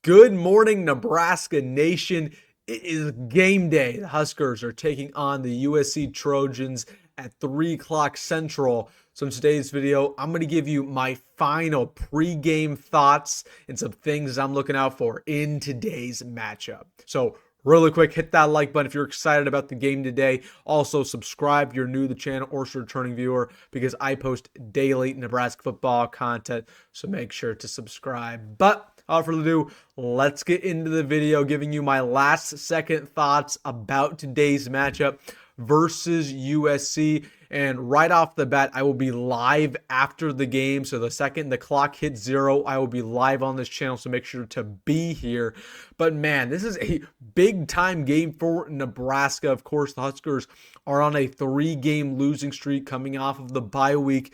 Good morning, Nebraska Nation. It is game day. The Huskers are taking on the USC Trojans at 3 o'clock Central. So in today's video, I'm going to give you my final pregame thoughts and some things I'm looking out for in today's matchup. So really quick, hit that like button if you're excited about the game today. Also, subscribe if you're new to the channel or a returning viewer because I post daily Nebraska football content. So make sure to subscribe. But without further ado, let's get into the video, giving you my last second thoughts about today's matchup versus USC. And right off the bat, I will be live after the game. So the second the clock hits 0, I will be live on this channel. So make sure to be here. But man, this is a big time game for Nebraska. Of course, the Huskers are on a 3-game losing streak coming off of the bye week.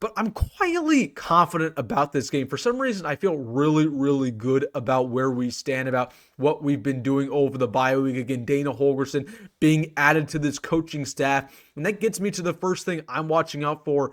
But I'm quietly confident about this game. For some reason, I feel really good about where we stand, about what we've been doing over the bye week. Again, Dana Holgorsen being added to this coaching staff. And that gets me to the first thing I'm watching out for.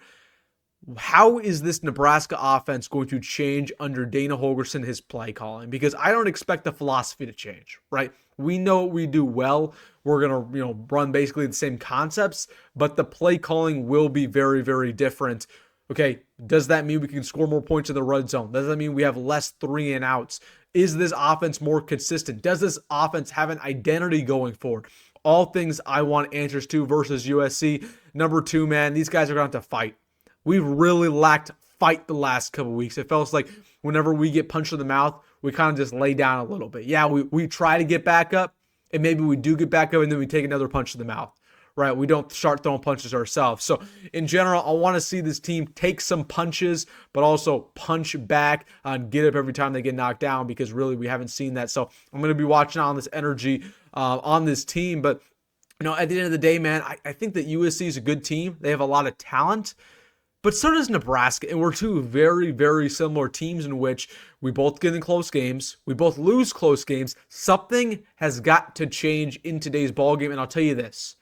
How is this Nebraska offense going to change under Dana Holgorsen, his play calling? Because I don't expect the philosophy to change, right? We know what we do well. We're going to, run basically the same concepts, but the play calling will be very different. Okay, does that mean we can score more points in the red zone? Does that mean we have less 3 and outs? Is this offense more consistent? Does this offense have an identity going forward? All things I want answers to versus USC. Number 2, man, these guys are going to have to fight. We've really lacked fight the last couple weeks. It feels like whenever we get punched in the mouth, we kind of just lay down a little bit. Yeah, we try to get back up, and maybe we do get back up, and then we take another punch in the mouth. Right, we don't start throwing punches ourselves. So in general, I want to see this team take some punches, but also punch back and get up every time they get knocked down, because really we haven't seen that. So I'm going to be watching on this energy on this team. But at the end of the day, man, I think that USC is a good team. They have a lot of talent, but so does Nebraska. And we're two very similar teams in which we both get in close games. We both lose close games. Something has got to change in today's ball game, and I'll tell you this.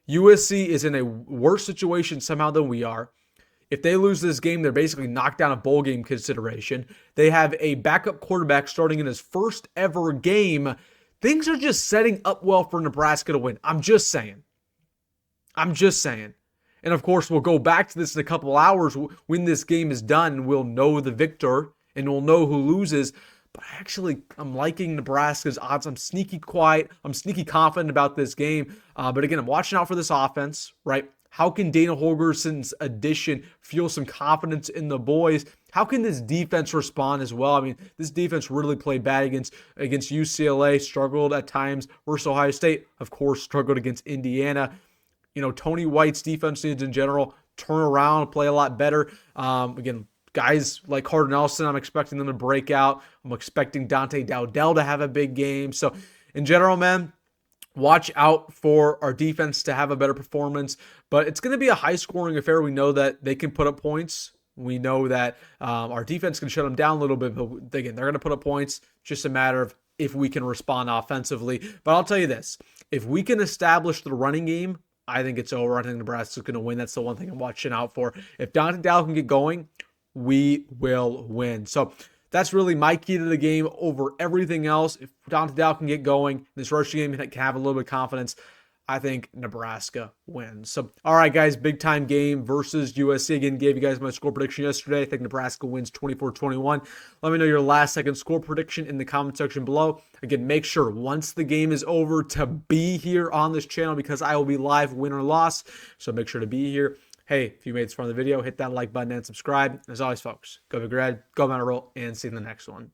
USC is in a worse situation somehow than we are. If they lose this game, they're basically knocked down a bowl game consideration. They have a backup quarterback starting in his first ever game. Things are just setting up well for Nebraska to win. I'm just saying. And of course, we'll go back to this in a couple hours when this game is done, and we'll know the victor and we'll know who loses. But I'm liking Nebraska's odds. I'm sneaky quiet. I'm sneaky confident about this game. But again, I'm watching out for this offense, right? How can Dana Holgorsen's addition fuel some confidence in the boys? How can this defense respond as well? I mean, this defense really played bad against UCLA, struggled at times versus Ohio State, of course, struggled against Indiana. Tony White's defense needs in general turn around, play a lot better. Again, guys like Carter Nelson, I'm expecting them to break out. I'm expecting Dante Dowdell to have a big game. So in general, man, watch out for our defense to have a better performance. But it's going to be a high-scoring affair. We know that they can put up points. We know that our defense can shut them down a little bit. But again, they're going to put up points. Just a matter of if we can respond offensively. But I'll tell you this. If we can establish the running game, I think it's over. I think Nebraska's going to win. That's the one thing I'm watching out for. If Dante Dowdell can get going, we will win. So that's really my key to the game over everything else. If Dante Dowdell can get going, this rushing game can have a little bit of confidence, I think Nebraska wins. So, all right, guys, big time game versus USC. Again, gave you guys my score prediction yesterday. I think Nebraska wins 24-21. Let me know your last second score prediction in the comment section below. Again, make sure once the game is over to be here on this channel because I will be live win or loss. So make sure to be here. Hey, if you made this far in the video, hit that like button and subscribe. As always, folks, go Big Red, go Rhule, and see you in the next one.